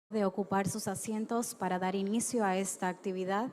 de ocupar sus asientos para dar inicio a esta actividad.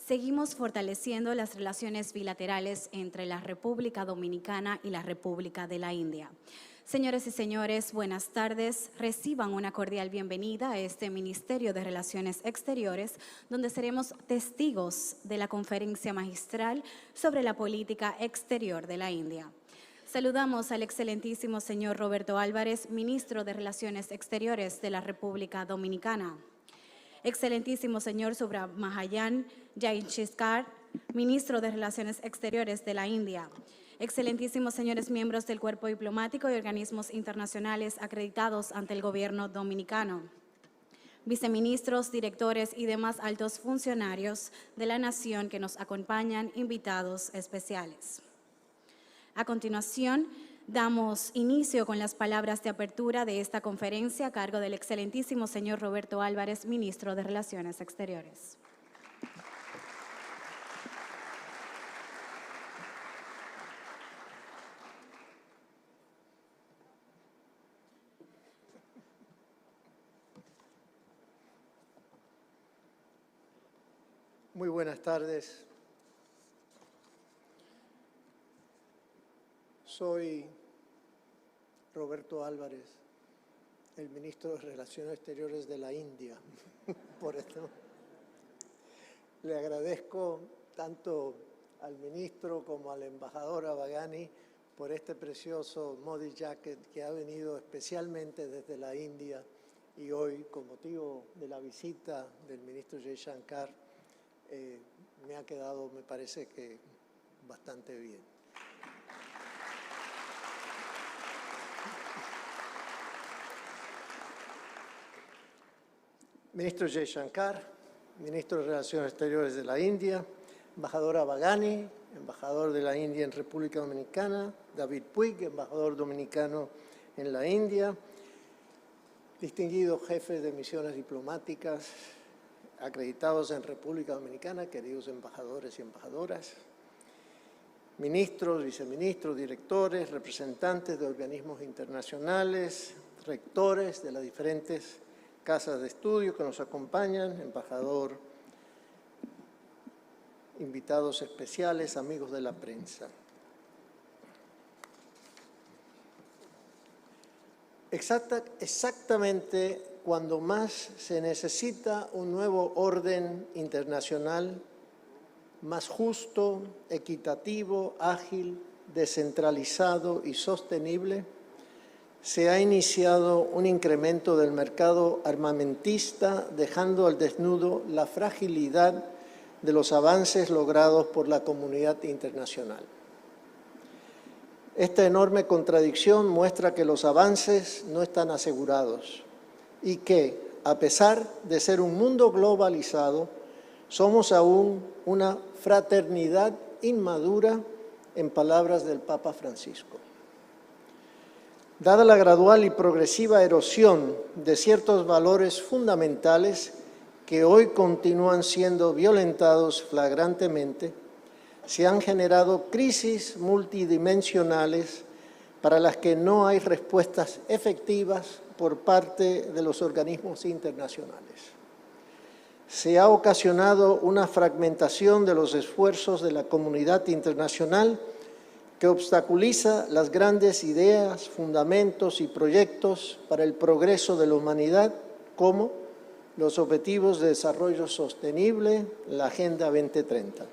Seguimos fortaleciendo las relaciones bilaterales entre la República Dominicana y la República de la India. Señores y señores, buenas tardes. Reciban una cordial bienvenida a este Ministerio de Relaciones Exteriores, donde seremos testigos de la conferencia magistral sobre la política exterior de la India. Saludamos al excelentísimo señor Roberto Álvarez, Ministro de Relaciones Exteriores de la República Dominicana. Excelentísimo señor Subramanian Jaishankar, Ministro de Relaciones Exteriores de la India. Excelentísimos señores miembros del cuerpo diplomático y organismos internacionales acreditados ante el gobierno dominicano. Viceministros, directores y demás altos funcionarios de la nación que nos acompañan, invitados especiales. A continuación, damos inicio con las palabras de apertura de esta conferencia a cargo del excelentísimo señor Roberto Álvarez, Ministro de Relaciones Exteriores. Muy buenas tardes. Soy Roberto Álvarez, el Ministro de Relaciones Exteriores de la India. Por esto le agradezco tanto al ministro como al embajador Abagani por este precioso Modi Jacket que ha venido especialmente desde la India y hoy, con motivo de la visita del ministro Jaishankar, me ha quedado, me parece que, bastante bien. Ministro Jaishankar, ministro de Relaciones Exteriores de la India, embajadora Bagani, embajador de la India en República Dominicana, David Puig, embajador dominicano en la India, distinguidos jefes de misiones diplomáticas acreditados en República Dominicana, queridos embajadores y embajadoras, ministros, viceministros, directores, representantes de organismos internacionales, rectores de las diferentes casas de estudio que nos acompañan, embajador, invitados especiales, amigos de la prensa. Exactamente cuando más se necesita un nuevo orden internacional más justo, equitativo, ágil, descentralizado y sostenible, se ha iniciado un incremento del mercado armamentista, dejando al desnudo la fragilidad de los avances logrados por la comunidad internacional. Esta enorme contradicción muestra que los avances no están asegurados y que, a pesar de ser un mundo globalizado, somos aún una fraternidad inmadura, en palabras del Papa Francisco. Dada la gradual y progresiva erosión de ciertos valores fundamentales que hoy continúan siendo violentados flagrantemente, se han generado crisis multidimensionales para las que no hay respuestas efectivas por parte de los organismos internacionales. Se ha ocasionado una fragmentación de los esfuerzos de la comunidad internacional que obstaculiza las grandes ideas, fundamentos y proyectos para el progreso de la humanidad, como los Objetivos de Desarrollo Sostenible, la Agenda 2030.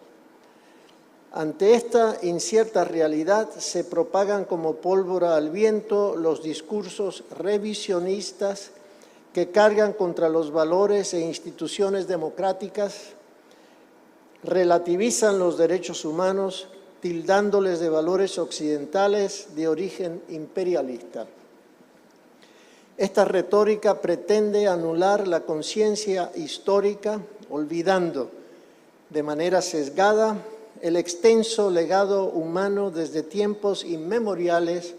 Ante esta incierta realidad se propagan como pólvora al viento los discursos revisionistas que cargan contra los valores e instituciones democráticas, relativizan los derechos humanos, tildándoles de valores occidentales de origen imperialista. Esta retórica pretende anular la conciencia histórica, olvidando de manera sesgada el extenso legado humano desde tiempos inmemoriales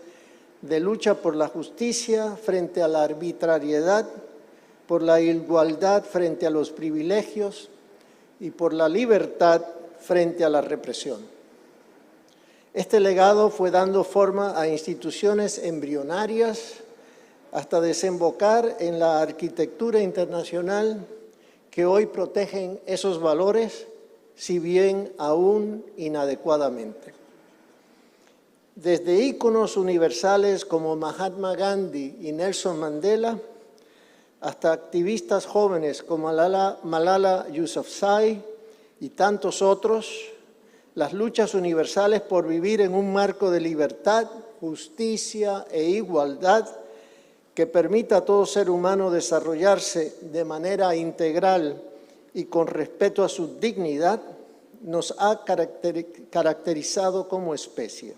de lucha por la justicia frente a la arbitrariedad, por la igualdad frente a los privilegios y por la libertad frente a la represión. Este legado fue dando forma a instituciones embrionarias hasta desembocar en la arquitectura internacional que hoy protegen esos valores, si bien aún inadecuadamente. Desde íconos universales como Mahatma Gandhi y Nelson Mandela, hasta activistas jóvenes como Malala Yousafzai y tantos otros, las luchas universales por vivir en un marco de libertad, justicia e igualdad que permita a todo ser humano desarrollarse de manera integral y con respeto a su dignidad, nos ha caracterizado como especie.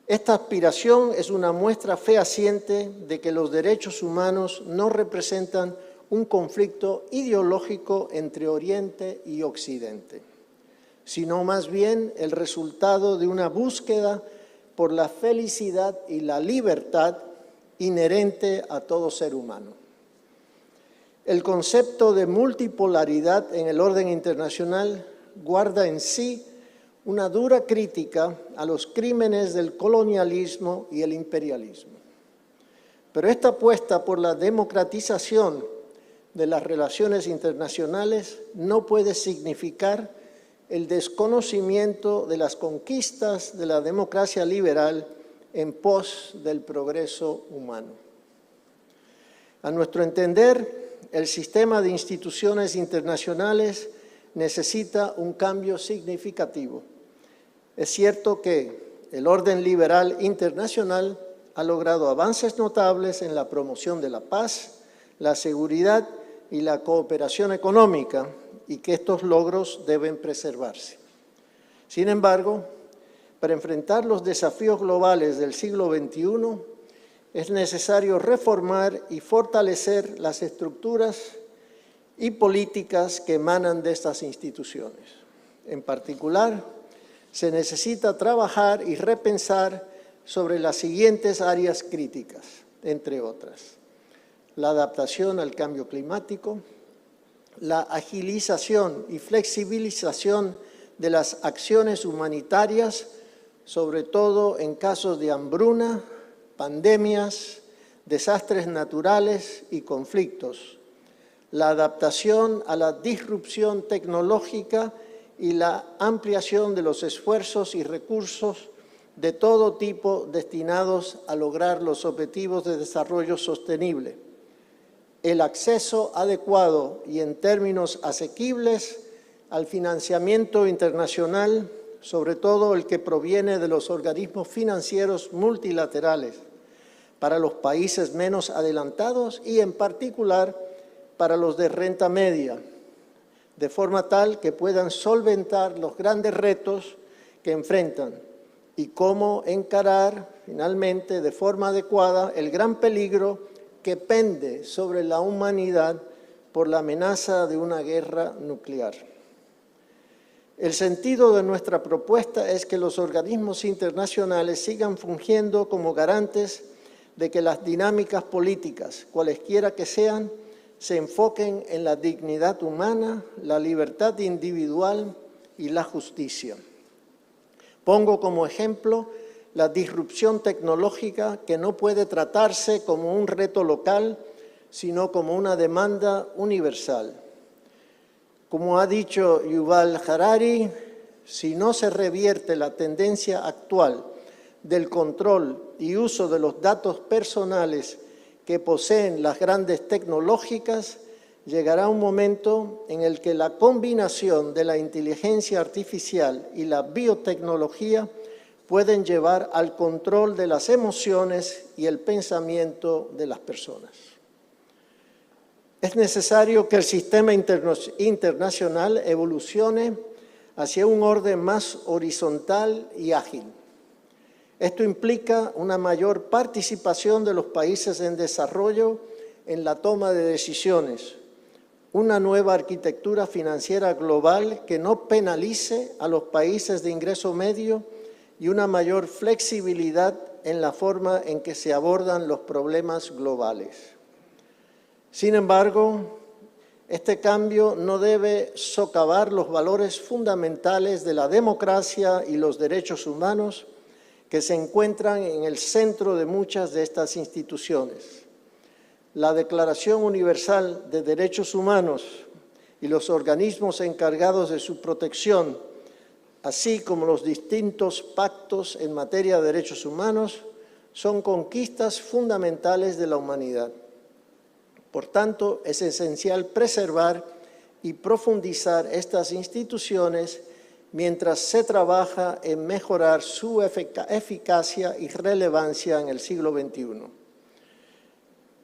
Esta aspiración es una muestra fehaciente de que los derechos humanos no representan un conflicto ideológico entre Oriente y Occidente, sino más bien el resultado de una búsqueda por la felicidad y la libertad inherente a todo ser humano. El concepto de multipolaridad en el orden internacional guarda en sí una dura crítica a los crímenes del colonialismo y el imperialismo. Pero esta apuesta por la democratización de las relaciones internacionales no puede significar el desconocimiento de las conquistas de la democracia liberal en pos del progreso humano. A nuestro entender, el sistema de instituciones internacionales necesita un cambio significativo. Es cierto que el orden liberal internacional ha logrado avances notables en la promoción de la paz, la seguridad y la cooperación económica, y que estos logros deben preservarse. Sin embargo, para enfrentar los desafíos globales del siglo XXI, es necesario reformar y fortalecer las estructuras y políticas que emanan de estas instituciones. En particular, se necesita trabajar y repensar sobre las siguientes áreas críticas, entre otras: la adaptación al cambio climático, la agilización y flexibilización de las acciones humanitarias, sobre todo en casos de hambruna, pandemias, desastres naturales y conflictos, la adaptación a la disrupción tecnológica y la ampliación de los esfuerzos y recursos de todo tipo destinados a lograr los objetivos de desarrollo sostenible, el acceso adecuado y en términos asequibles al financiamiento internacional, sobre todo el que proviene de los organismos financieros multilaterales, para los países menos adelantados y en particular para los de renta media, de forma tal que puedan solventar los grandes retos que enfrentan y cómo encarar finalmente de forma adecuada el gran peligro que pende sobre la humanidad por la amenaza de una guerra nuclear. El sentido de nuestra propuesta es que los organismos internacionales sigan fungiendo como garantes de que las dinámicas políticas, cualesquiera que sean, se enfoquen en la dignidad humana, la libertad individual y la justicia. Pongo como ejemplo la disrupción tecnológica, que no puede tratarse como un reto local, sino como una demanda universal. Como ha dicho Yuval Harari, si no se revierte la tendencia actual del control y uso de los datos personales que poseen las grandes tecnológicas, llegará un momento en el que la combinación de la inteligencia artificial y la biotecnología pueden llevar al control de las emociones y el pensamiento de las personas. Es necesario que el sistema internacional evolucione hacia un orden más horizontal y ágil. Esto implica una mayor participación de los países en desarrollo en la toma de decisiones, una nueva arquitectura financiera global que no penalice a los países de ingreso medio y una mayor flexibilidad en la forma en que se abordan los problemas globales. Sin embargo, este cambio no debe socavar los valores fundamentales de la democracia y los derechos humanos que se encuentran en el centro de muchas de estas instituciones. La Declaración Universal de Derechos Humanos y los organismos encargados de su protección, así como los distintos pactos en materia de derechos humanos, son conquistas fundamentales de la humanidad. Por tanto, es esencial preservar y profundizar estas instituciones mientras se trabaja en mejorar su eficacia y relevancia en el siglo XXI.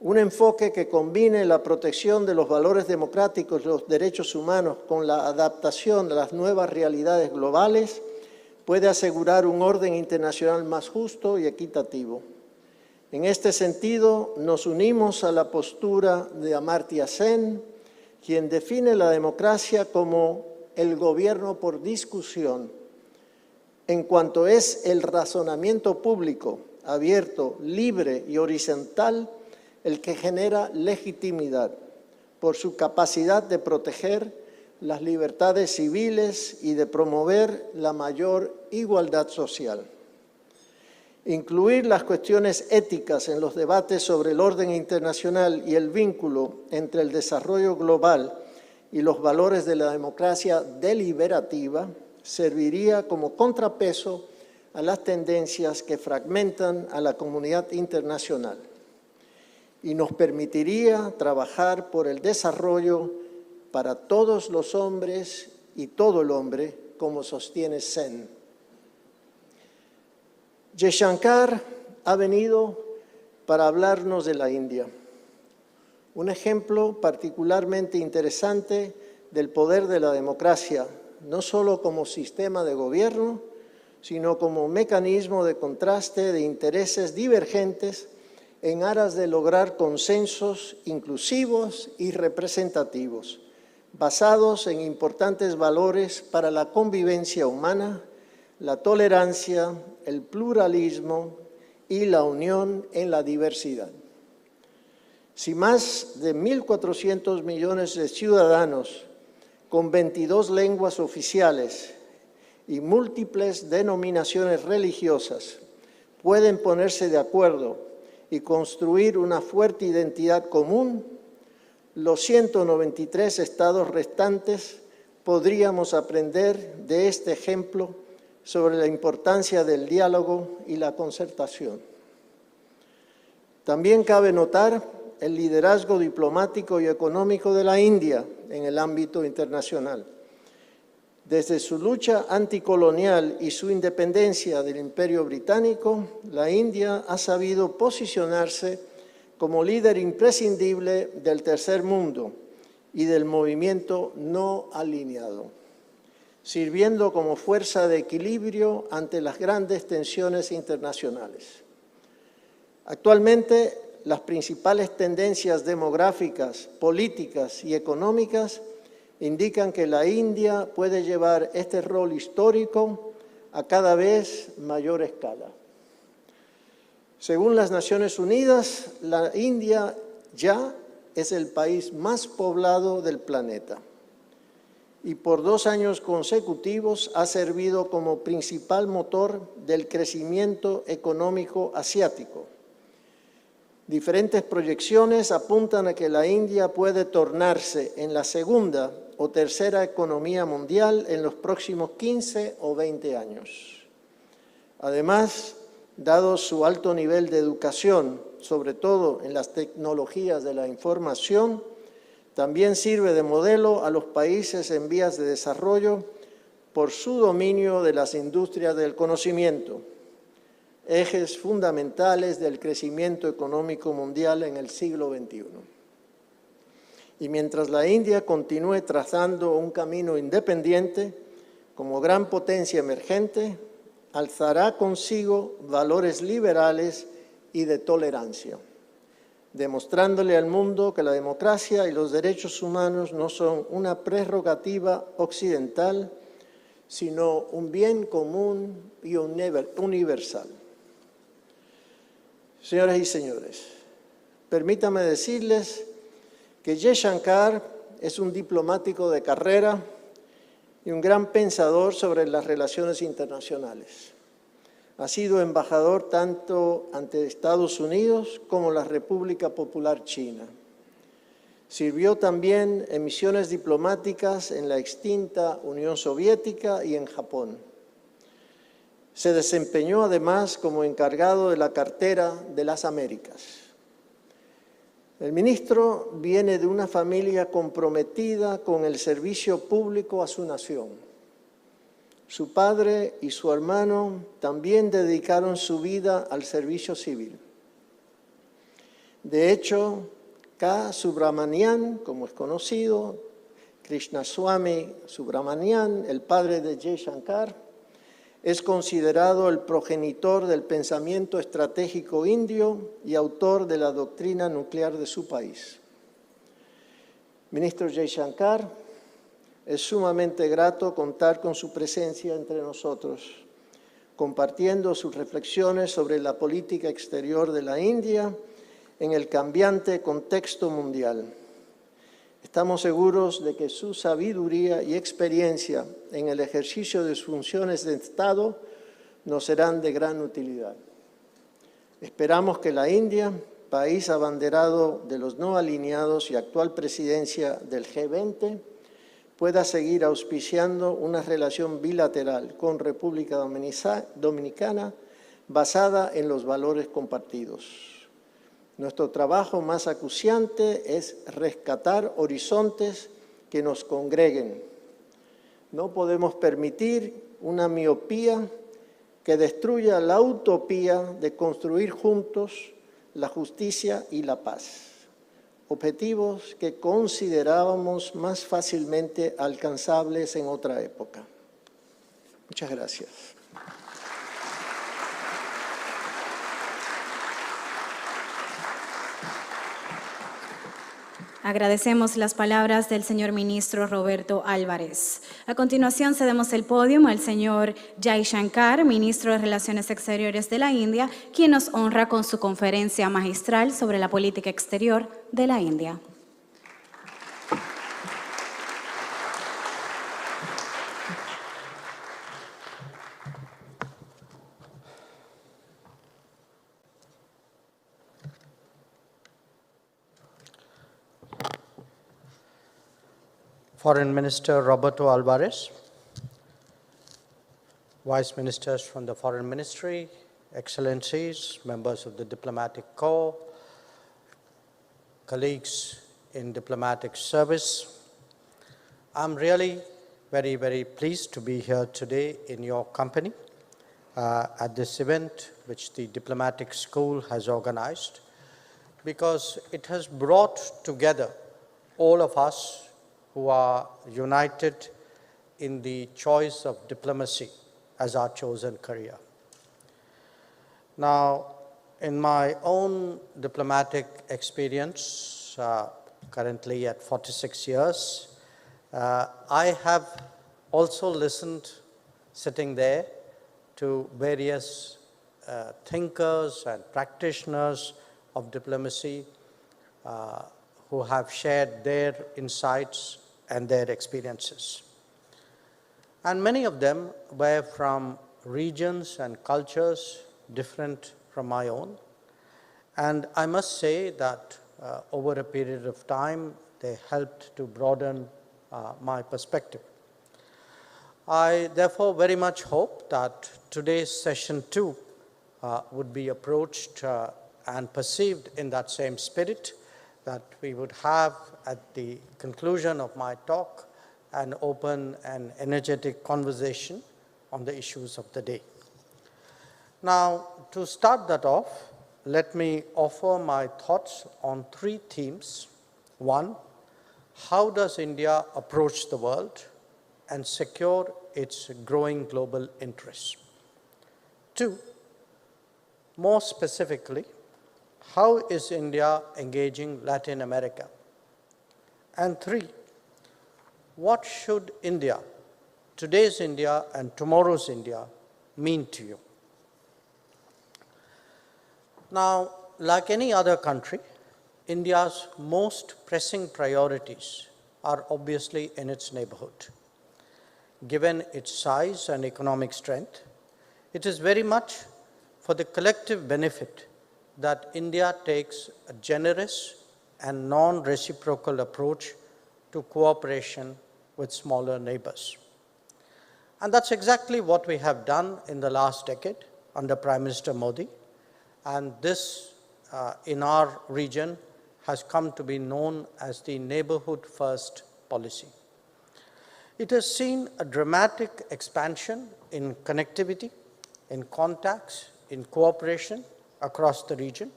Un enfoque que combine la protección de los valores democráticos y los derechos humanos con la adaptación a las nuevas realidades globales puede asegurar un orden internacional más justo y equitativo. En este sentido, nos unimos a la postura de Amartya Sen, quien define la democracia como el gobierno por discusión, en cuanto es el razonamiento público, abierto, libre y horizontal, el que genera legitimidad por su capacidad de proteger las libertades civiles y de promover la mayor igualdad social. Incluir las cuestiones éticas en los debates sobre el orden internacional y el vínculo entre el desarrollo global y los valores de la democracia deliberativa serviría como contrapeso a las tendencias que fragmentan a la comunidad internacional y nos permitiría trabajar por el desarrollo para todos los hombres y todo el hombre, como sostiene Sen. Jaishankar ha venido para hablarnos de la India, un ejemplo particularmente interesante del poder de la democracia, no solo como sistema de gobierno, sino como mecanismo de contraste de intereses divergentes en aras de lograr consensos inclusivos y representativos, basados en importantes valores para la convivencia humana, la tolerancia, el pluralismo y la unión en la diversidad. Si más de 1.400 millones de ciudadanos con 22 lenguas oficiales y múltiples denominaciones religiosas pueden ponerse de acuerdo y construir una fuerte identidad común, los 193 estados restantes podríamos aprender de este ejemplo sobre la importancia del diálogo y la concertación. También cabe notar el liderazgo diplomático y económico de la India en el ámbito internacional. Desde su lucha anticolonial y su independencia del Imperio Británico, la India ha sabido posicionarse como líder imprescindible del tercer mundo y del movimiento no alineado, sirviendo como fuerza de equilibrio ante las grandes tensiones internacionales. Actualmente, las principales tendencias demográficas, políticas y económicas indican que la India puede llevar este rol histórico a cada vez mayor escala. Según las Naciones Unidas, la India ya es el país más poblado del planeta y por 2 años consecutivos ha servido como principal motor del crecimiento económico asiático. Diferentes proyecciones apuntan a que la India puede tornarse en la segunda o tercera economía mundial en los próximos 15 o 20 años. Además, dado su alto nivel de educación, sobre todo en las tecnologías de la información, también sirve de modelo a los países en vías de desarrollo por su dominio de las industrias del conocimiento, ejes fundamentales del crecimiento económico mundial en el siglo XXI. Y mientras la India continúe trazando un camino independiente, como gran potencia emergente, alzará consigo valores liberales y de tolerancia, demostrándole al mundo que la democracia y los derechos humanos no son una prerrogativa occidental, sino un bien común y universal. Señoras y señores, permítanme decirles que Jaishankar es un diplomático de carrera y un gran pensador sobre las relaciones internacionales. Ha sido embajador tanto ante Estados Unidos como la República Popular China. Sirvió también en misiones diplomáticas en la extinta Unión Soviética y en Japón. Se desempeñó además como encargado de la cartera de las Américas. El ministro viene de una familia comprometida con el servicio público a su nación. Su padre y su hermano también dedicaron su vida al servicio civil. De hecho, K. Subramanian, como es conocido, Krishnaswamy Subramanian, el padre de Jaishankar, es considerado el progenitor del pensamiento estratégico indio y autor de la doctrina nuclear de su país. Ministro Jaishankar, es sumamente grato contar con su presencia entre nosotros, compartiendo sus reflexiones sobre la política exterior de la India en el cambiante contexto mundial. Estamos seguros de que su sabiduría y experiencia en el ejercicio de sus funciones de Estado nos serán de gran utilidad. Esperamos que la India, país abanderado de los no alineados y actual presidencia del G20, pueda seguir auspiciando una relación bilateral con República Dominicana basada en los valores compartidos. Nuestro trabajo más acuciante es rescatar horizontes que nos congreguen. No podemos permitir una miopía que destruya la utopía de construir juntos la justicia y la paz. objetivos que considerábamos más fácilmente alcanzables en otra época. Muchas gracias. Agradecemos las palabras del señor ministro Roberto Álvarez. A continuación cedemos el podio al señor Jai Shankar, ministro de Relaciones Exteriores de la India, quien nos honra con su conferencia magistral sobre la política exterior de la India. Foreign Minister Roberto Alvarez, Vice Ministers from the Foreign Ministry, Excellencies, members of the Diplomatic Corps, colleagues in diplomatic service, I'm really very, very pleased to be here today in your company at this event which the Diplomatic School has organized, because it has brought together all of us who are united in the choice of diplomacy as our chosen career. Now, in my own diplomatic experience, currently at 46 years, I have also listened, sitting there, to various thinkers and practitioners of diplomacy who have shared their insights and their experiences. And many of them were from regions and cultures different from my own. And I must say that over a period of time, they helped to broaden my perspective. I therefore very much hope that today's session too would be approached and perceived in that same spirit, that we would have at the conclusion of my talk an open and energetic conversation on the issues of the day. Now, to start that off, let me offer my thoughts on three themes. One, how does India approach the world and secure its growing global interests? Two, more specifically, how is India engaging Latin America? And three, what should India, today's India and tomorrow's India, mean to you? Now, like any other country, India's most pressing priorities are obviously in its neighborhood. Given its size and economic strength, it is very much for the collective benefit that India takes a generous and non-reciprocal approach to cooperation with smaller neighbors. And that's exactly what we have done in the last decade under Prime Minister Modi. And this, in our region, has come to be known as the Neighborhood First policy. It has seen a dramatic expansion in connectivity, in contacts, in cooperation across the region.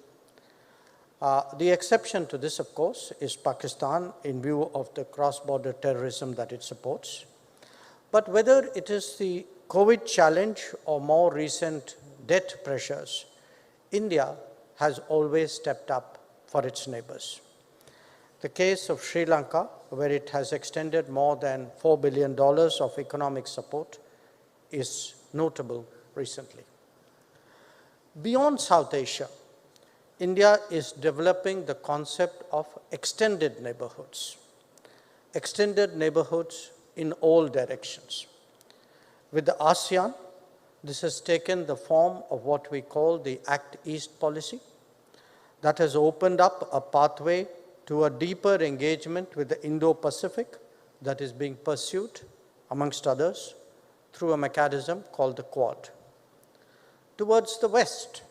The exception to this, of course, is Pakistan in view of the cross-border terrorism that it supports. But whether it is the COVID challenge or more recent debt pressures, India has always stepped up for its neighbors. The case of Sri Lanka, where it has extended more than $4 billion of economic support, is notable recently. Beyond South Asia, India is developing the concept of extended neighborhoods in all directions. With the ASEAN, this has taken the form of what we call the Act East policy that has opened up a pathway to a deeper engagement with the Indo-Pacific that is being pursued, amongst others, through a mechanism called the Quad. Towards the West,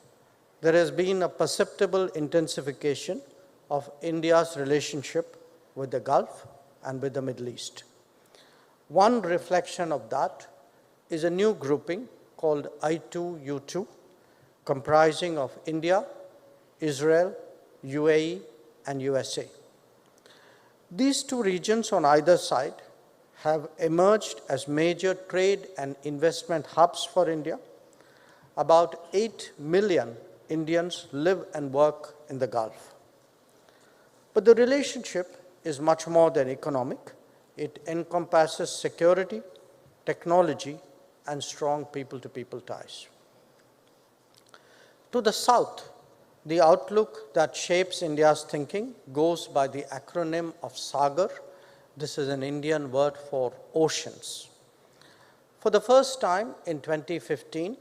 there has been a perceptible intensification of India's relationship with the Gulf and with the Middle East. One reflection of that is a new grouping called I2U2, comprising of India, Israel, UAE, and USA. These two regions on either side have emerged as major trade and investment hubs for India. About 8 million Indians live and work in the Gulf. But the relationship is much more than economic. It encompasses security, technology, and strong people-to-people ties. To the south, the outlook that shapes India's thinking goes by the acronym of SAGAR. This is an Indian word for oceans. For the first time in 2015,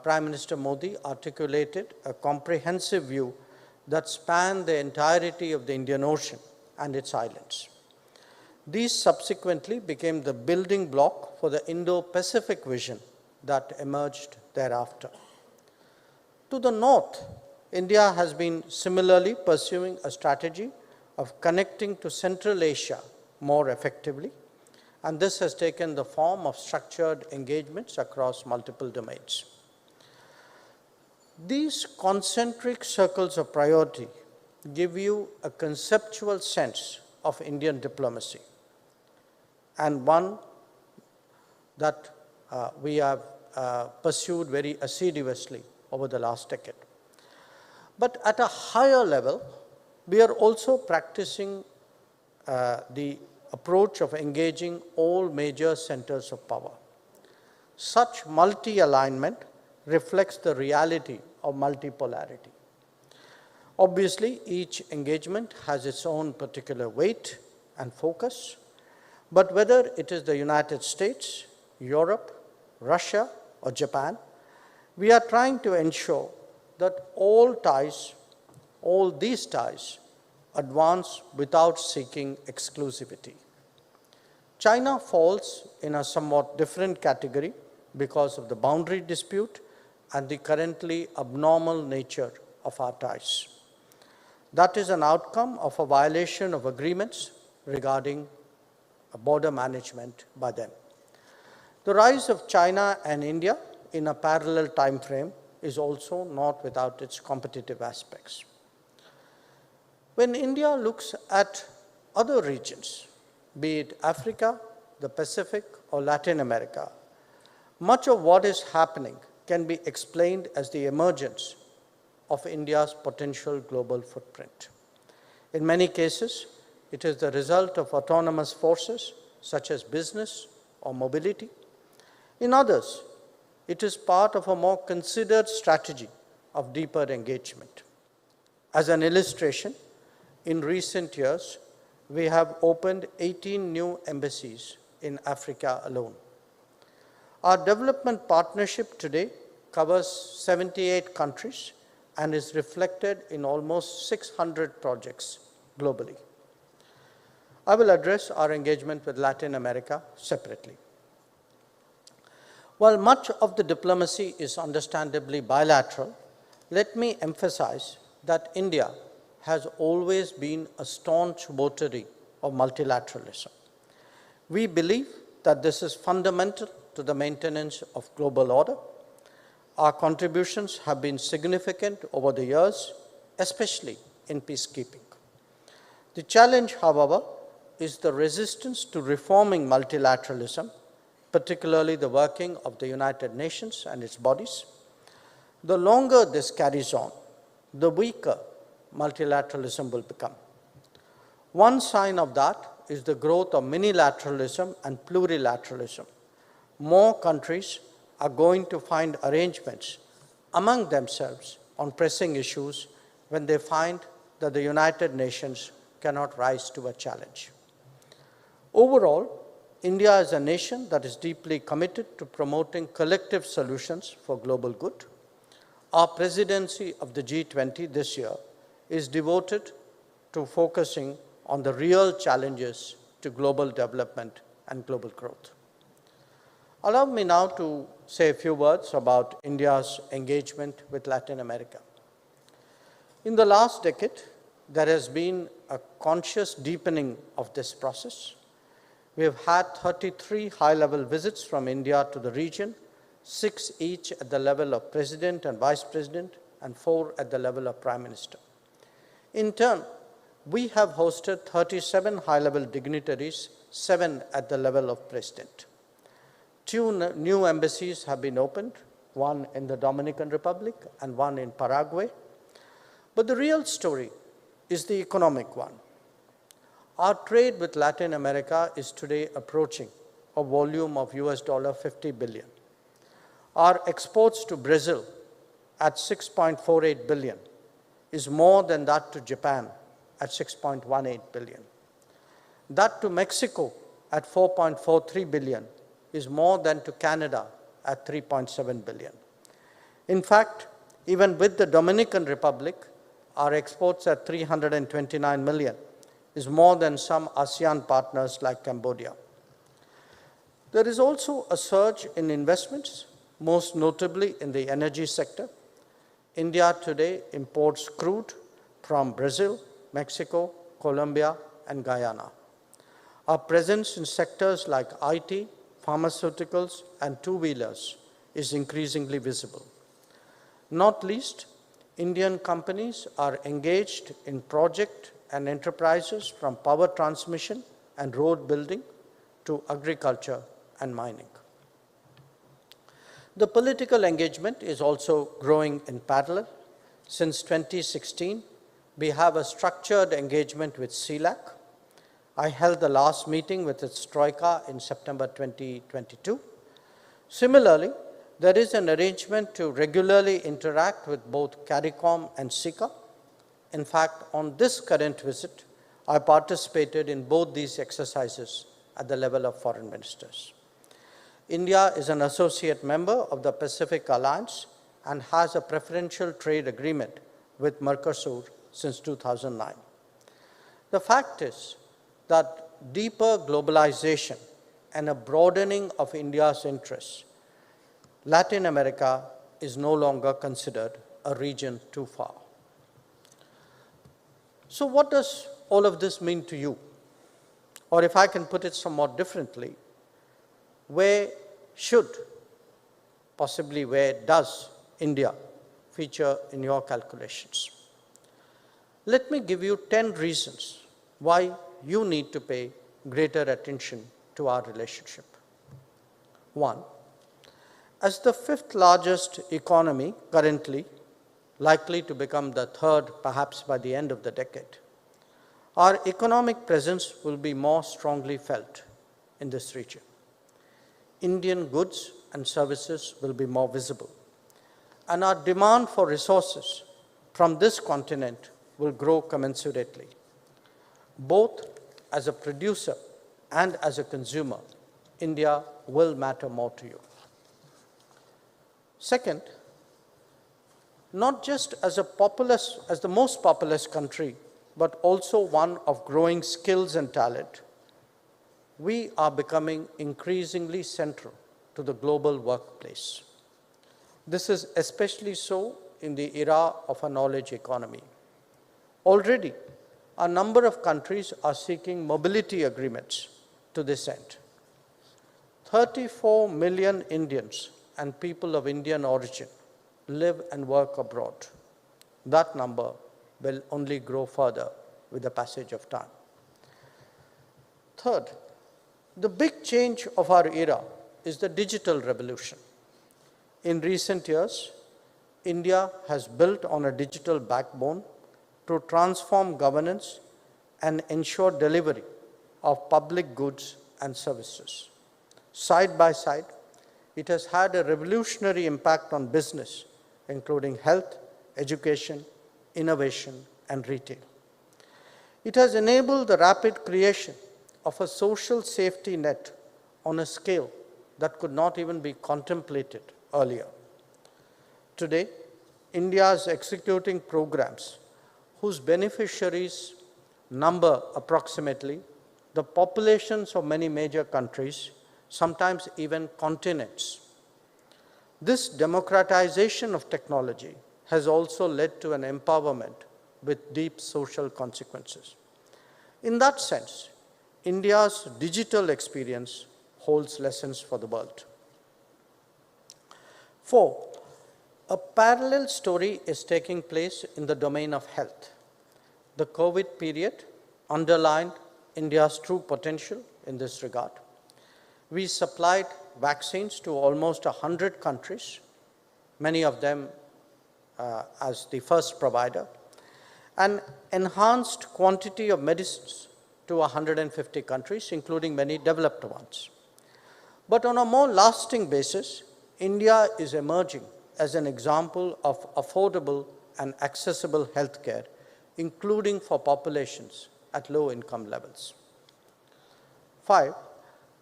Prime Minister Modi articulated a comprehensive view that spanned the entirety of the Indian Ocean and its islands. These subsequently became the building block for the Indo-Pacific vision that emerged thereafter. To the north, India has been similarly pursuing a strategy of connecting to Central Asia more effectively, and this has taken the form of structured engagements across multiple domains. These concentric circles of priority give you a conceptual sense of Indian diplomacy, and one that we have pursued very assiduously over the last decade. But at a higher level, we are also practicing the approach of engaging all major centers of power. Such multi-alignment reflects the reality of multipolarity. Obviously, each engagement has its own particular weight and focus, but whether it is the United States, Europe, Russia, or Japan, we are trying to ensure that all these ties advance without seeking exclusivity. China falls in a somewhat different category because of the boundary dispute and the currently abnormal nature of our ties. That is an outcome of a violation of agreements regarding border management by them. The rise of China and India in a parallel time frame is also not without its competitive aspects. When India looks at other regions, be it Africa, the Pacific, or Latin America, much of what is happening can be explained as the emergence of India's potential global footprint. In many cases, it is the result of autonomous forces such as business or mobility. In others, it is part of a more considered strategy of deeper engagement. As an illustration, in recent years, we have opened 18 new embassies in Africa alone. Our development partnership today covers 78 countries and is reflected in almost 600 projects globally. I will address our engagement with Latin America separately. While much of the diplomacy is understandably bilateral, let me emphasize that India has always been a staunch votary of multilateralism. We believe that this is fundamental to the maintenance of global order. Our contributions have been significant over the years, especially in peacekeeping. The challenge, however, is the resistance to reforming multilateralism, particularly the working of the United Nations and its bodies. The longer this carries on, the weaker multilateralism will become. One sign of that is the growth of minilateralism and plurilateralism. More countries are going to find arrangements among themselves on pressing issues when they find that the United Nations cannot rise to a challenge. Overall, India is a nation that is deeply committed to promoting collective solutions for global good. Our presidency of the G20 this year is devoted to focusing on the real challenges to global development and global growth. Allow me now to say a few words about India's engagement with Latin America. In the last decade, there has been a conscious deepening of this process. We have had 33 high-level visits from India to the region, 6 each at the level of President and Vice President, and 4 at the level of Prime Minister. In turn, we have hosted 37 high-level dignitaries, 7 at the level of president. 2 new embassies have been opened, one in the Dominican Republic and one in Paraguay. But the real story is the economic one. Our trade with Latin America is today approaching a volume of $50 billion. Our exports to Brazil at $6.48 billion is more than that to Japan at $6.18 billion. That to Mexico at $4.43 billion is more than to Canada at $3.7 billion. In fact, even with the Dominican Republic, our exports at $329 million is more than some ASEAN partners like Cambodia. There is also a surge in investments, most notably in the energy sector. India today imports crude from Brazil, Mexico, Colombia, and Guyana. Our presence in sectors like IT, pharmaceuticals, and two-wheelers is increasingly visible. Not least, Indian companies are engaged in project and enterprises from power transmission and road building to agriculture and mining. The political engagement is also growing in parallel. Since 2016, we have a structured engagement with CELAC. I held the last meeting with its Troika in September 2022. Similarly, there is an arrangement to regularly interact with both CARICOM and SICA. In fact, on this current visit, I participated in both these exercises at the level of foreign ministers. India is an associate member of the Pacific Alliance and has a preferential trade agreement with Mercosur since 2009. The fact is that deeper globalization and a broadening of India's interests, Latin America is no longer considered a region too far. So what does all of this mean to you? Or if I can put it somewhat differently, where should, possibly where does India feature in your calculations? Let me give you 10 reasons why you need to pay greater attention to our relationship. 1, as the 5th largest economy currently, likely to become the 3rd perhaps by the end of the decade, our economic presence will be more strongly felt in this region. Indian goods and services will be more visible, and our demand for resources from this continent will grow commensurately. Both as a producer and as a consumer, India will matter more to you. Second, not just as the most populous country, but also one of growing skills and talent, we are becoming increasingly central to the global workplace. This is especially so in the era of a knowledge economy. Already, a number of countries are seeking mobility agreements to this end. 34 million Indians and people of Indian origin live and work abroad. That number will only grow further with the passage of time. Third, the big change of our era is the digital revolution. In recent years, India has built on a digital backbone to transform governance and ensure delivery of public goods and services. Side by side, it has had a revolutionary impact on business, including health, education, innovation, and retail. It has enabled the rapid creation of a social safety net on a scale that could not even be contemplated earlier. Today, India is executing programs whose beneficiaries number approximately the populations of many major countries, sometimes even continents. This democratization of technology has also led to an empowerment with deep social consequences. In that sense, India's digital experience holds lessons for the world. 4, a parallel story is taking place in the domain of health. The COVID period underlined India's true potential in this regard. We supplied vaccines to almost 100 countries, many of them as the first provider, and enhanced quantity of medicines to 150 countries, including many developed ones. But on a more lasting basis, India is emerging as an example of affordable and accessible healthcare, including for populations at low income levels. 5.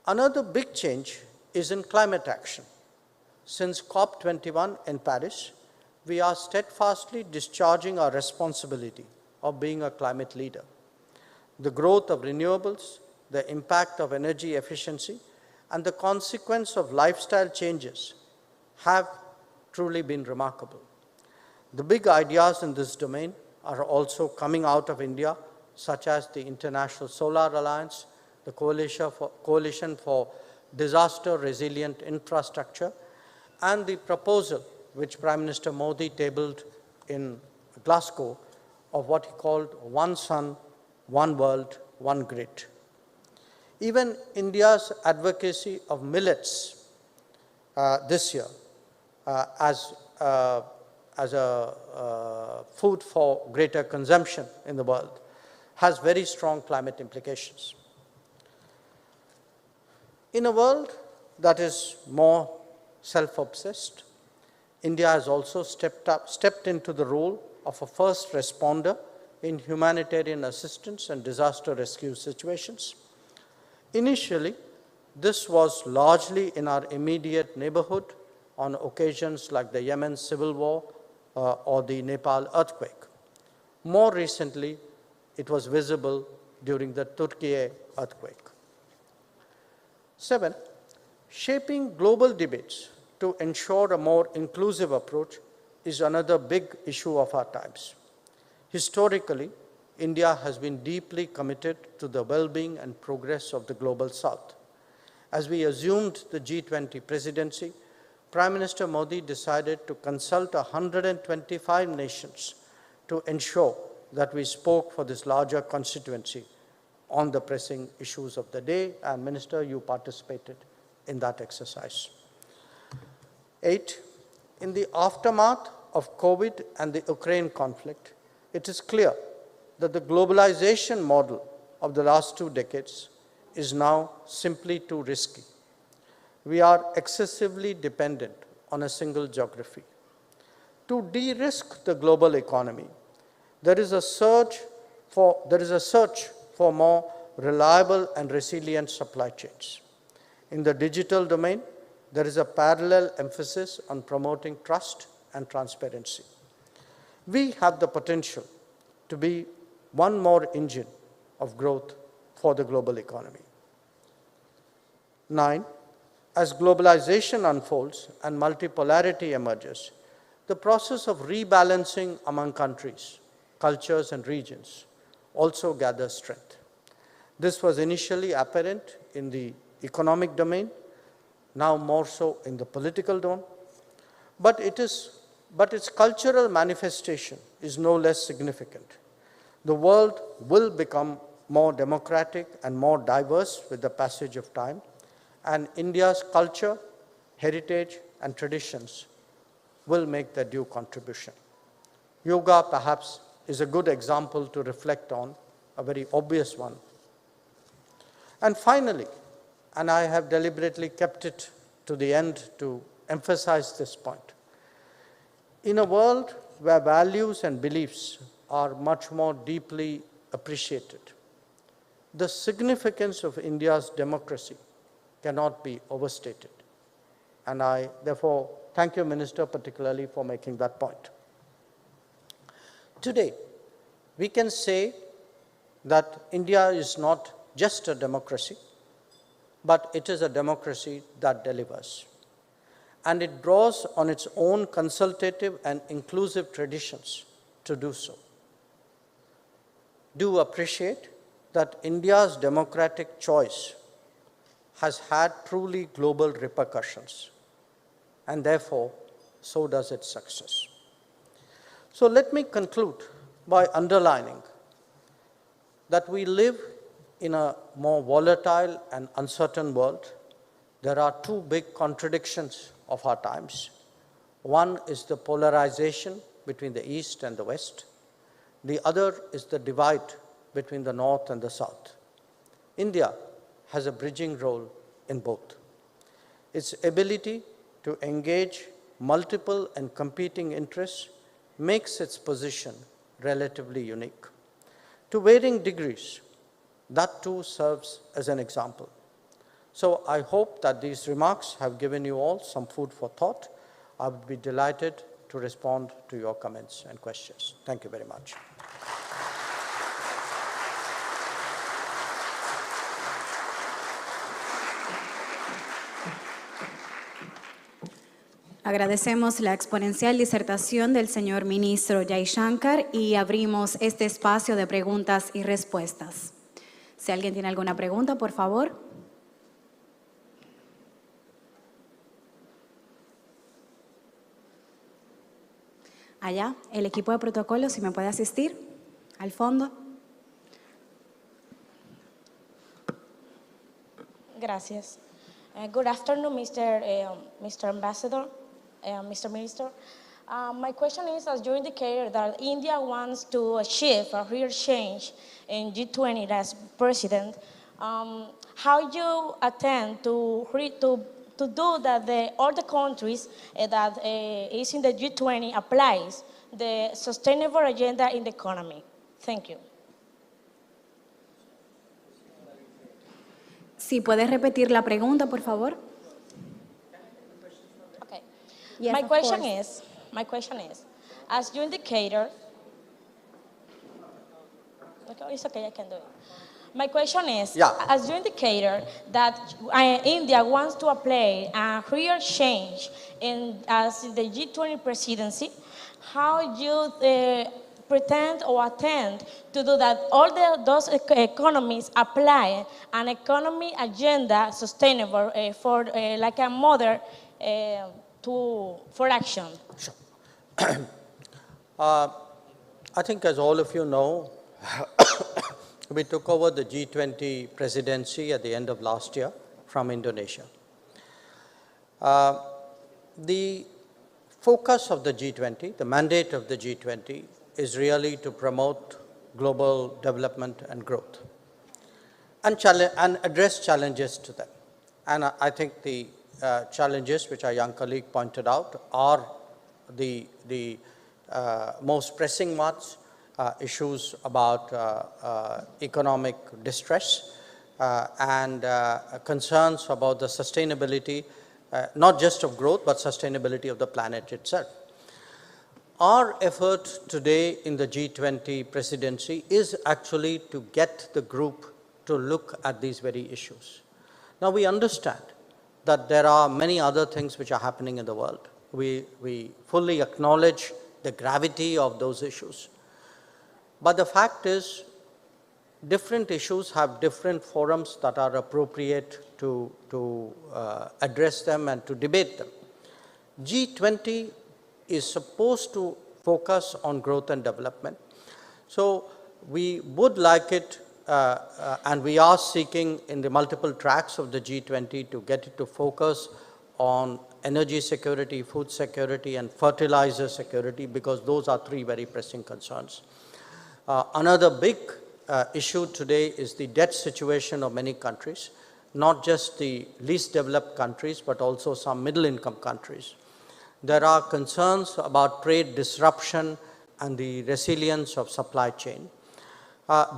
Another big change is in climate action. Since COP21 in Paris, we are steadfastly discharging our responsibility of being a climate leader. The growth of renewables, the impact of energy efficiency, and the consequence of lifestyle changes have truly been remarkable. The big ideas in this domain are also coming out of India, such as the International Solar Alliance, the Coalition for Disaster Resilient Infrastructure, and the proposal which Prime Minister Modi tabled in Glasgow of what he called One Sun, One World, One Grid. Even India's advocacy of millets this year as a food for greater consumption in the world has very strong climate implications. In a world that is more self-obsessed, India has also stepped into the role of a first responder in humanitarian assistance and disaster rescue situations. Initially, this was largely in our immediate neighborhood on occasions like the Yemen civil war or the Nepal earthquake. More recently, it was visible during the Turkey earthquake. 7. Shaping global debates to ensure a more inclusive approach is another big issue of our times. Historically, India has been deeply committed to the well-being and progress of the Global South. As we assumed the G20 presidency, Prime Minister Modi decided to consult 125 nations to ensure that we spoke for this larger constituency on the pressing issues of the day, and Minister, you participated in that exercise. 8. In the aftermath of COVID and the Ukraine conflict, it is clear that the globalization model of the last 2 decades is now simply too risky. We are excessively dependent on a single geography. To de-risk the global economy, there is a search for more reliable and resilient supply chains. In the digital domain, there is a parallel emphasis on promoting trust and transparency. We have the potential to be one more engine of growth for the global economy. 9. As globalization unfolds and multipolarity emerges, the process of rebalancing among countries, cultures, and regions also gathers strength. This was initially apparent in the economic domain, now more so in the political domain, but its cultural manifestation is no less significant. The world will become more democratic and more diverse with the passage of time, and India's culture, heritage, and traditions will make their due contribution. Yoga, perhaps, is a good example to reflect on, a very obvious one. And finally, and I have deliberately kept it to the end to emphasize this point, in a world where values and beliefs are much more deeply appreciated, the significance of India's democracy cannot be overstated. And I therefore thank you, Minister, particularly for making that point. Today, we can say that India is not just a democracy, but it is a democracy that delivers. And it draws on its own consultative and inclusive traditions to do so. Do appreciate that India's democratic choice has had truly global repercussions, and therefore, so does its success. So let me conclude by underlining that we live in a more volatile and uncertain world. There are two big contradictions of our times. One is the polarization between the East and the West. The other is the divide between the North and the South. India has a bridging role in both. Its ability to engage multiple and competing interests makes its position relatively unique. To varying degrees, that too serves as an example. So I hope that these remarks have given you all some food for thought. I would be delighted to respond to your comments and questions. Thank you very much. Agradecemos la exponencial disertación del señor ministro Jaishankar y abrimos este espacio de preguntas y respuestas. Si alguien tiene alguna pregunta, por favor. Allá, el equipo de protocolo, si me puede asistir, al fondo. Gracias. Good afternoon, Mr. Ambassador, Mr. Minister. My question is, as you indicated that India wants to achieve a real change in G20 as president, how you intend to do that all the countries that is in the G20 applies the sustainable agenda in the economy? Thank you. Si puedes repetir la pregunta, por favor. Okay. Yes, my of question course. is, as you indicated, okay, it's okay, I can do it. My question is, as you indicated that India wants to apply a real change as the G20 presidency, how you pretend or attend to do that all those economies apply an economy agenda sustainable for like a model for action? Sure. I think, as all of you know, we took over the G20 presidency at the end of last year from Indonesia. The focus of the G20, the mandate of the G20, is really to promote global development and growth and address challenges to them. And I think the challenges which our young colleague pointed out are the most pressing ones, issues about economic distress and concerns about the sustainability, not just of growth, but sustainability of the planet itself. Our effort today in the G20 presidency is actually to get the group to look at these very issues. Now, we understand that there are many other things which are happening in the world. We fully acknowledge the gravity of those issues. But the fact is, different issues have different forums that are appropriate to address them and to debate them. G20 is supposed to focus on growth and development. So we would like it, and we are seeking in the multiple tracks of the G20 to get it to focus on energy security, food security, and fertilizer security, because those are three very pressing concerns. Another big issue today is the debt situation of many countries, not just the least developed countries, but also some middle-income countries. There are concerns about trade disruption and the resilience of supply chain.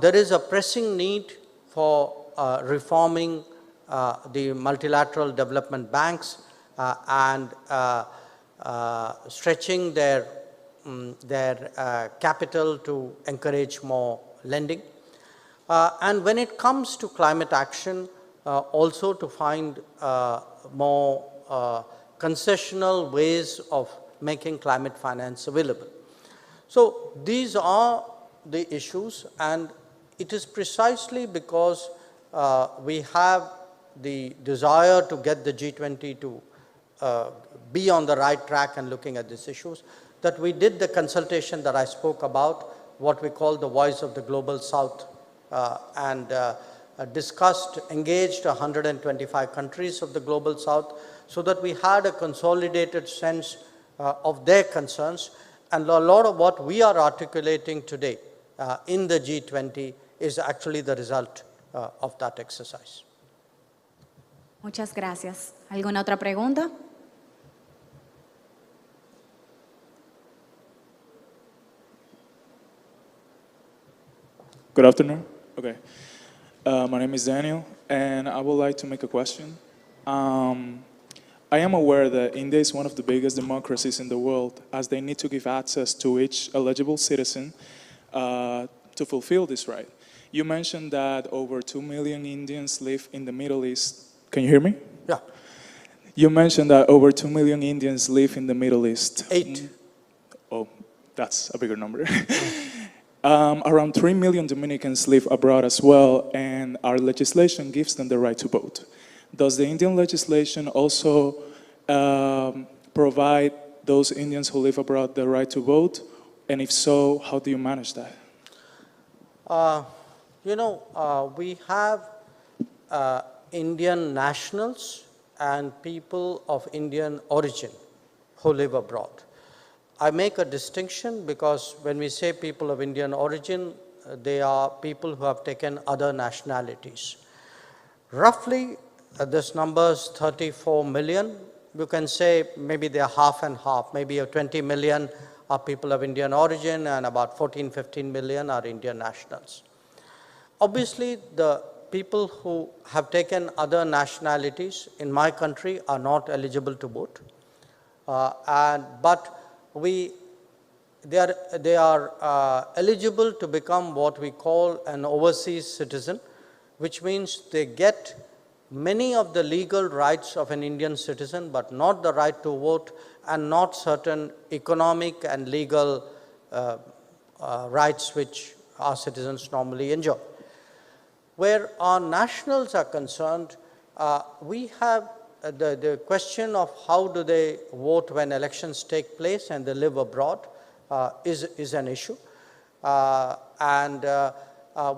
There is a pressing need for reforming the multilateral development banks and stretching their capital to encourage more lending. And when it comes to climate action, also to find more concessional ways of making climate finance available. So these are the issues, and it is precisely because we have the desire to get the G20 to be on the right track and looking at these issues that we did the consultation that I spoke about, what we call the Voice of the Global South and discussed, engaged 125 countries of the Global South so that we had a consolidated sense of their concerns. And a lot of what we are articulating today in the G20 is actually the result of that exercise. Muchas gracias. ¿Alguna otra pregunta? Good afternoon. Okay. My name is Daniel, and I would like to make a question. I am aware that India is one of the biggest democracies in the world, as they need to give access to each eligible citizen to fulfill this right. You mentioned that over 2 million Indians live in the Middle East. Can you hear me? Yeah. You mentioned that over 2 million Indians live in the Middle East. 8. Oh, that's a bigger number. Around 3 million Dominicans live abroad as well, and our legislation gives them the right to vote. Does the Indian legislation also provide those Indians who live abroad the right to vote? And if so, how do you manage that? We have Indian nationals and people of Indian origin who live abroad. I make a distinction because when we say people of Indian origin, they are people who have taken other nationalities. Roughly, this number is 34 million. You can say maybe they are half and half. Maybe 20 million are people of Indian origin and about 14, 15 million are Indian nationals. Obviously, the people who have taken other nationalities in my country are not eligible to vote. But they are eligible to become what we call an overseas citizen, which means they get many of the legal rights of an Indian citizen, but not the right to vote and not certain economic and legal rights which our citizens normally enjoy. Where our nationals are concerned, we have the question of how do they vote when elections take place and they live abroad is an issue.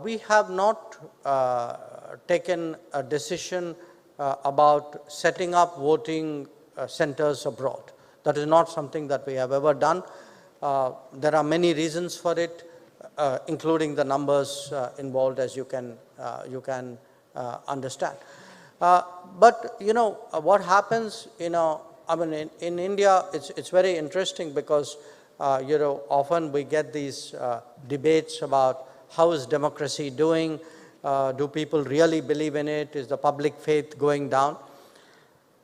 We have not taken a decision about setting up voting centers abroad. That is not something that we have ever done. There are many reasons for it, including the numbers involved, as you can understand. But what happens, in India, it's very interesting because often we get these debates about how is democracy doing. Do people really believe in it? Is the public faith going down?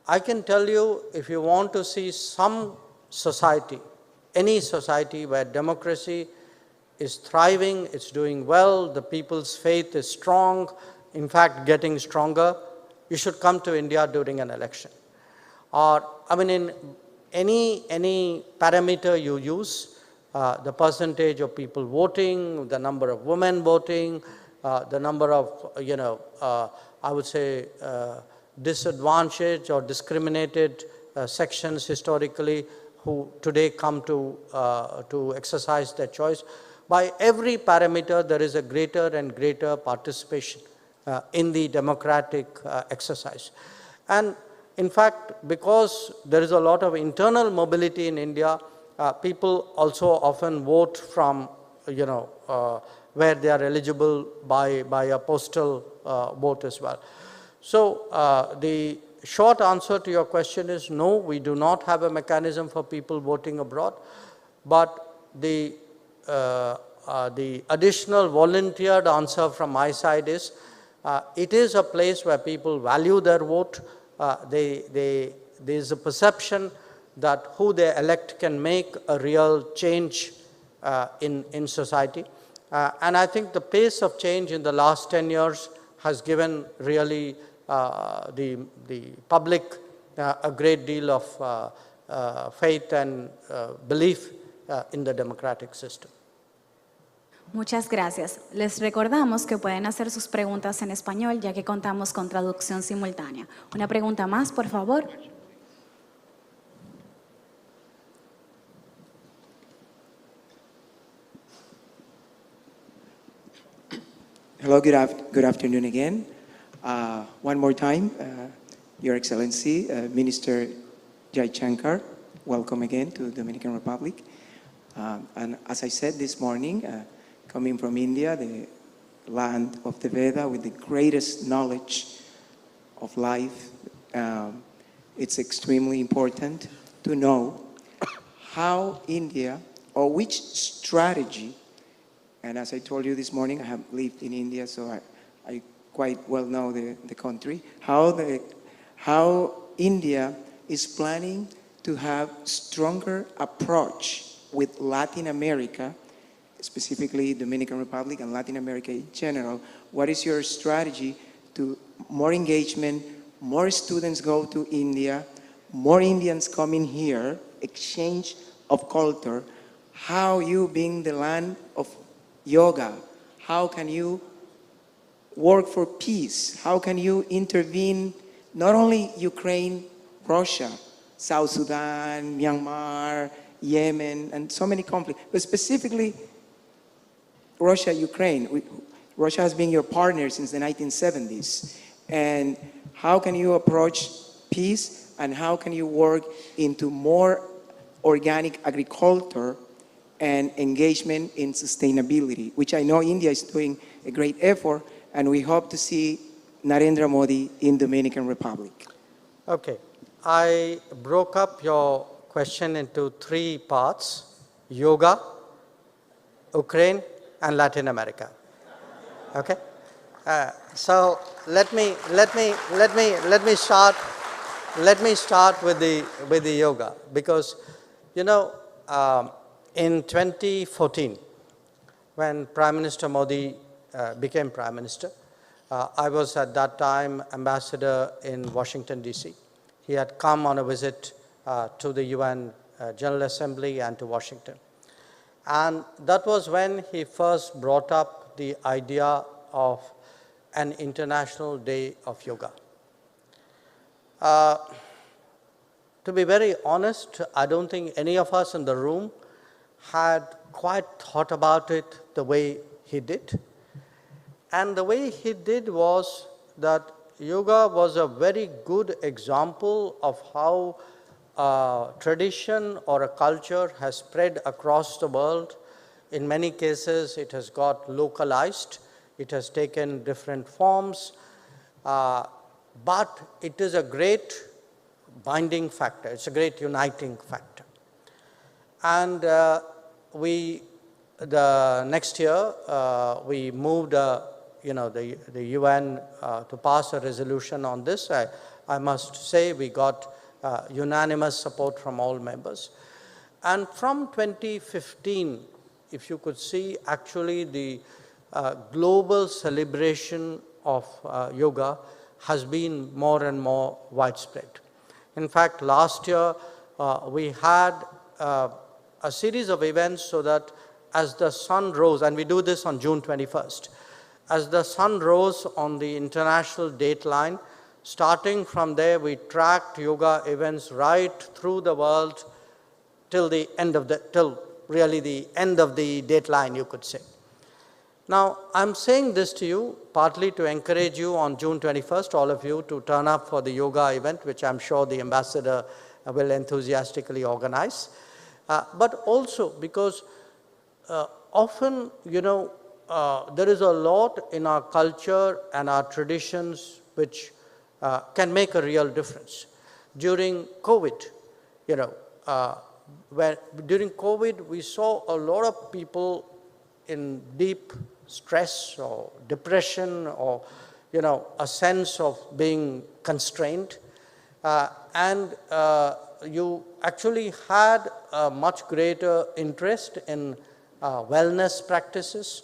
I can tell you, if you want to see some society, any society where democracy is thriving, it's doing well, the people's faith is strong, in fact getting stronger, you should come to India during an election. Or, in any parameter you use, the percentage of people voting, the number of women voting, the number of, I would say, disadvantaged or discriminated sections historically who today come to exercise their choice. By every parameter, there is a greater and greater participation in the democratic exercise. And in fact, because there is a lot of internal mobility in India, people also often vote from, where they are eligible by a postal vote as well. So the short answer to your question is no, we do not have a mechanism for people voting abroad, but the additional volunteered answer from my side is it is a place where people value their vote. There is a perception that who they elect can make a real change in society. And I think the pace of change in the last 10 years has given really the public a great deal of faith and belief in the democratic system. Muchas gracias. Les recordamos que pueden hacer sus preguntas en español ya que contamos con traducción simultánea. Una pregunta más, por favor. Hello, good afternoon again. One more time, Your Excellency, Minister Jayashankar, welcome again to the Dominican Republic. And as I said this morning, coming from India, the land of the Veda with the greatest knowledge of life, it's extremely important to know how India, or which strategy, and as I told you this morning, I have lived in India, so I quite well know the country, how India is planning to have stronger approach with Latin America, specifically Dominican Republic and Latin America in general. What is your strategy to more engagement, more students go to India, more Indians come in here, exchange of culture? How you being the land of yoga, how can you work for peace? How can you intervene not only Ukraine, Russia, South Sudan, Myanmar, Yemen, and so many conflicts, but specifically Russia, Ukraine. Russia has been your partner since the 1970s. And how can you approach peace, and how can you work into more organic agriculture and engagement in sustainability, which I know India is doing a great effort, and we hope to see Narendra Modi in Dominican Republic. Okay, I broke up your question into 3 parts: yoga, Ukraine, and Latin America. Okay, so let me start with the yoga, because in 2014, when Prime Minister Modi became Prime Minister, I was at that time ambassador in Washington, D.C. He had come on a visit to the UN General Assembly and to Washington. And that was when he first brought up the idea of an International Day of Yoga. To be very honest, I don't think any of us in the room had quite thought about it the way he did. And the way he did was that yoga was a very good example of how a tradition or a culture has spread across the world. In many cases, it has got localized, it has taken different forms, but it is a great binding factor, it's a great uniting factor. And the next year, we moved the UN to pass a resolution on this. I must say we got unanimous support from all members. And from 2015, if you could see, actually the global celebration of yoga has been more and more widespread. In fact, last year we had a series of events so that as the sun rose, and we do this on June 21st, as the sun rose on the international date line, starting from there, we tracked yoga events right through the world till really the end of the date line, you could say. Now, I'm saying this to you partly to encourage you on June 21st, all of you, to turn up for the yoga event, which I'm sure the ambassador will enthusiastically organize. But also because often, there is a lot in our culture and our traditions which can make a real difference. During COVID, during COVID, we saw a lot of people in deep stress or depression or, a sense of being constrained. And you actually had a much greater interest in wellness practices,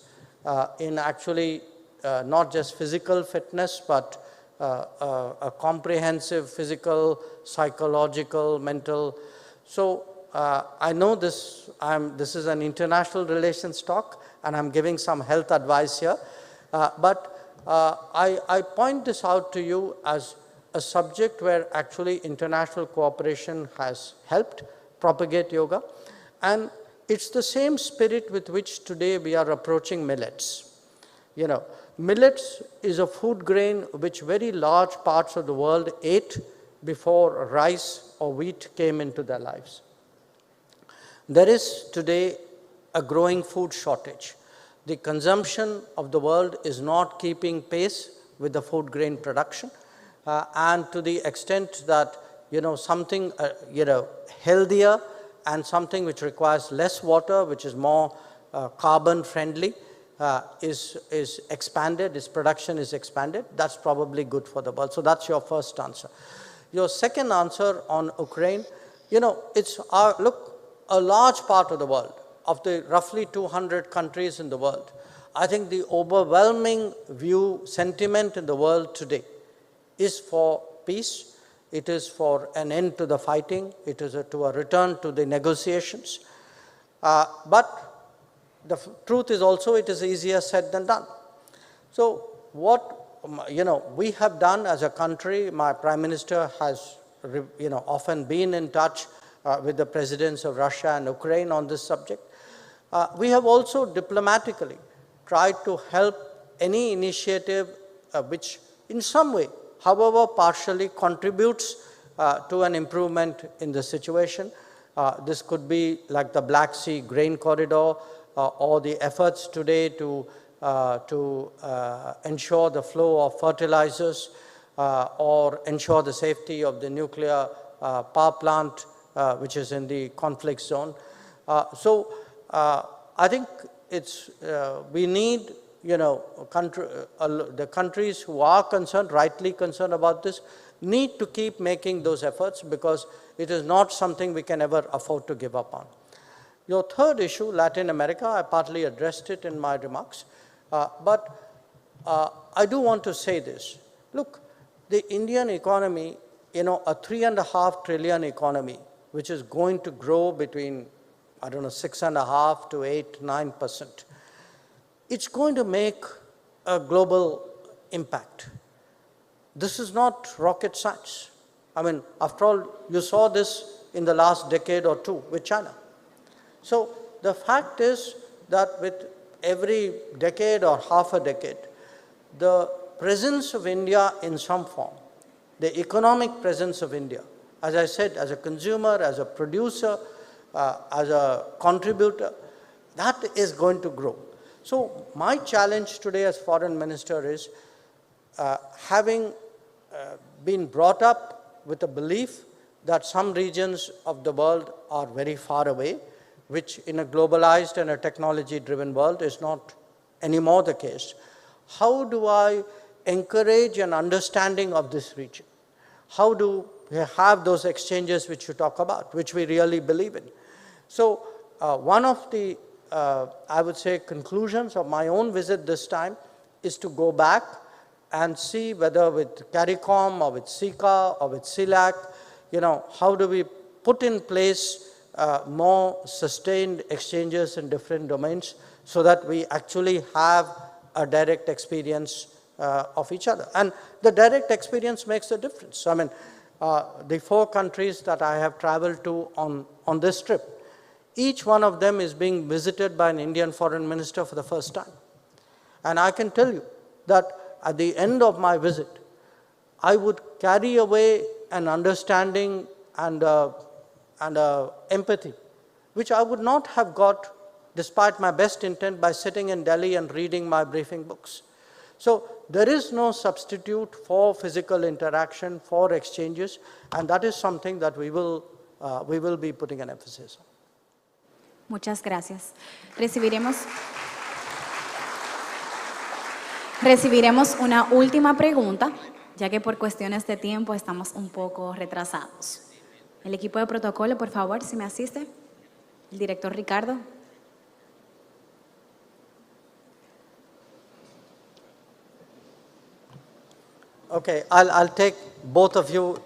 in actually not just physical fitness, but a comprehensive physical, psychological, mental. So I know this is an international relations talk, and I'm giving some health advice here. But I point this out to you as a subject where actually international cooperation has helped propagate yoga. And it's the same spirit with which today we are approaching millets. millets is a food grain which very large parts of the world ate before rice or wheat came into their lives. There is today a growing food shortage. The consumption of the world is not keeping pace with the food grain production, and to the extent that something healthier and something which requires less water, which is more carbon friendly, is expanded, its production is expanded. That's probably good for the world. So that's your first answer. Your second answer on Ukraine, it's a large part of the world, of the roughly 200 countries in the world. I think the overwhelming sentiment in the world today is for peace. It is for an end to the fighting. It is to a return to the negotiations. But the truth is also it is easier said than done. So what we have done as a country, my Prime Minister has often been in touch with the presidents of Russia and Ukraine on this subject. We have also diplomatically tried to help any initiative which in some way, however partially, contributes to an improvement in the situation. This could be like the Black Sea grain corridor, or the efforts today to ensure the flow of fertilizers, or ensure the safety of the nuclear power plant which is in the conflict zone. So I think we need the countries who are concerned, rightly concerned about this, need to keep making those efforts, because it is not something we can ever afford to give up on. Your third issue, Latin America, I partly addressed it in my remarks, but I do want to say this. Look, the Indian economy, a 3.5 trillion economy, which is going to grow between, 6.5 to 8, 9%. It's going to make a global impact. This is not rocket science. After all, you saw this in the last decade or two with China. So the fact is that with every decade or half a decade, the presence of India in some form, the economic presence of India, as I said, as a consumer, as a producer, as a contributor, that is going to grow. So my challenge today as Foreign Minister is, having been brought up with a belief that some regions of the world are very far away, which in a globalized and a technology-driven world is not anymore the case. How do I encourage an understanding of this region? How do we have those exchanges which you talk about, which we really believe in? So one of the, I would say, conclusions of my own visit this time is to go back and see whether with CARICOM or with SICA or with CELAC, how do we put in place more sustained exchanges in different domains so that we actually have a direct experience of each other. And the direct experience makes a difference. The 4 countries that I have traveled to on this trip, each one of them is being visited by an Indian foreign minister for the first time. And I can tell you that at the end of my visit, I would carry away an understanding and empathy, which I would not have got despite my best intent by sitting in Delhi and reading my briefing books. So there is no substitute for physical interaction, for exchanges, and that is something that we will be putting an emphasis on. Muchas gracias. Recibiremos una última pregunta, ya que por cuestiones de tiempo estamos un poco retrasados. El equipo de protocolo, por favor, si me asiste. El director Ricardo. Okay, I'll take both of you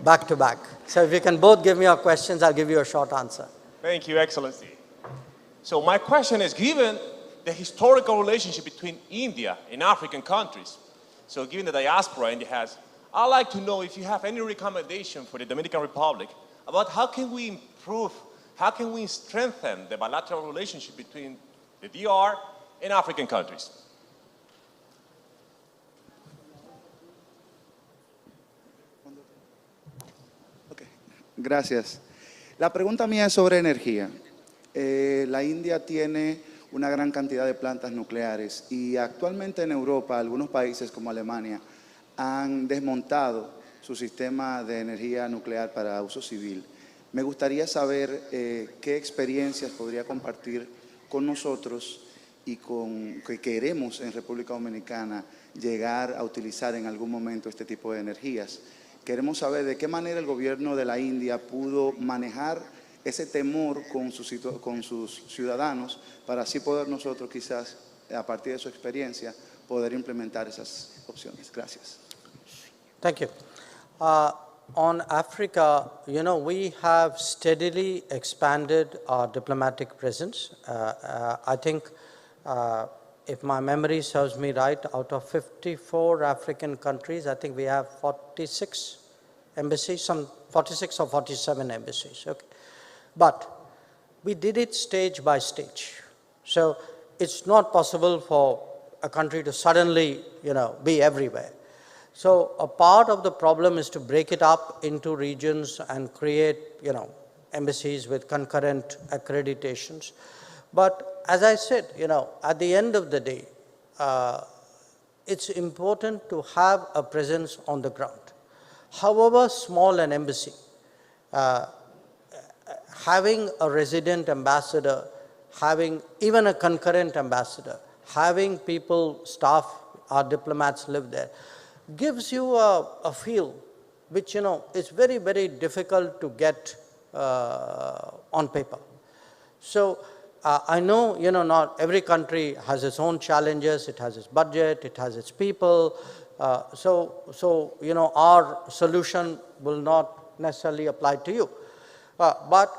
back to back. So if you can both give me your questions, I'll give you a short answer. Thank you, Excellency. So my question is, given the historical relationship between India and African countries, so given the diaspora India has, I'd like to know if you have any recommendation for the Dominican Republic about how can we improve, how can we strengthen the bilateral relationship between the DR and African countries? Gracias. La pregunta mía es sobre energía. La India tiene una gran cantidad de plantas nucleares y actualmente en Europa algunos países como Alemania han desmontado su sistema de energía nuclear para uso civil. Me gustaría saber qué experiencias podría compartir con nosotros y con que queremos en República Dominicana llegar a utilizar en algún momento este tipo de energías. Queremos saber de qué manera el gobierno de la India pudo manejar ese temor con sus ciudadanos para así poder nosotros quizás, a partir de su experiencia, poder implementar esas opciones. Gracias. Thank you. On Africa, you know, we have steadily expanded our diplomatic presence. I think, if my memory serves me right, out of 54 African countries, I think we have 46 embassies, some 46 or 47 embassies. Okay. But we did it stage by stage. So it's not possible for a country to suddenly, you know, be everywhere. So a part of the problem is to break it up into regions and create, you know, embassies with concurrent accreditations. But as I said, you know, at the end of the day, it's important to have a presence on the ground. However small an embassy, having a resident ambassador, having even a concurrent ambassador, having people, staff, our diplomats live there, gives you a feel which, you know, is very, very difficult to get on paper. So I know, you know, not every country has its own challenges, it has its budget, it has its people. So you know, our solution will not necessarily apply to you. But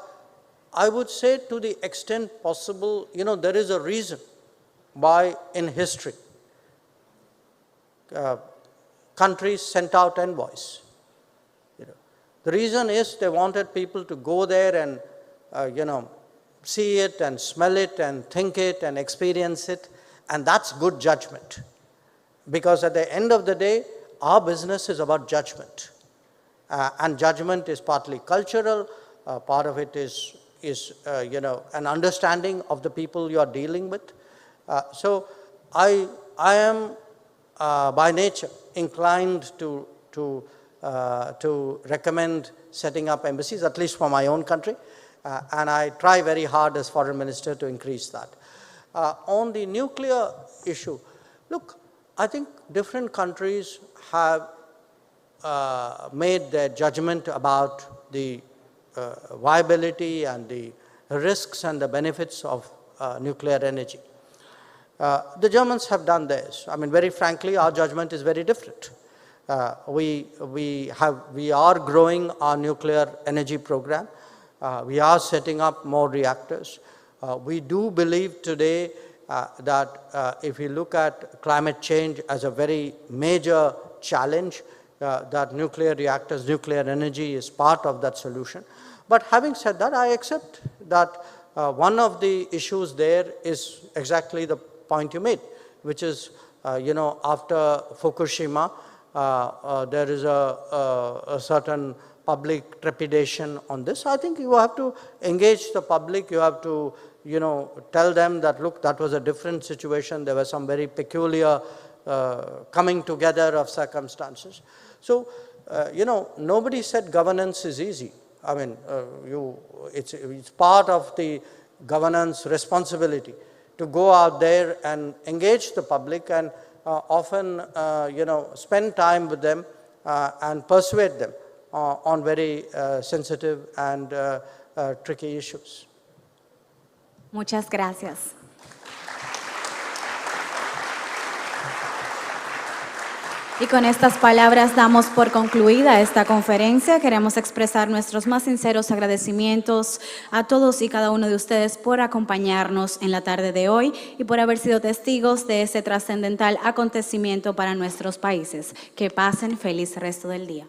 I would say to the extent possible, you know, there is a reason why in history countries sent out envoys. You know, the reason is they wanted people to go there and, you know, see it and smell it and think it and experience it, and that's good judgment. Because at the end of the day, our business is about judgment. And judgment is partly cultural, part of it is you know, an understanding of the people you are dealing with. So I am by nature inclined to recommend setting up embassies, at least for my own country, and I try very hard as foreign minister to increase that. On the nuclear issue, look, I think different countries have made their judgment about the viability and the risks and the benefits of nuclear energy. The Germans have done theirs. I mean, very frankly, our judgment is very different. We are growing our nuclear energy program. We are setting up more reactors. We do believe today that if you look at climate change as a very major challenge, that nuclear reactors, nuclear energy is part of that solution. But having said that, I accept that one of the issues there is exactly the point you made, which is, you know, after Fukushima, there is a certain public trepidation on this. I think you have to engage the public. You have to, you know, tell them that, look, that was a different situation. There were some very peculiar coming together of circumstances. So, you know, nobody said governance is easy. I mean, it's part of the governance responsibility to go out there and engage the public and often, you know, spend time with them and persuade them on very sensitive and tricky issues. Muchas gracias. Y con estas palabras damos por concluida esta conferencia. Queremos expresar nuestros más sinceros agradecimientos a todos y cada uno de ustedes por acompañarnos en la tarde de hoy y por haber sido testigos de este trascendental acontecimiento para nuestros países. Que pasen feliz resto del día.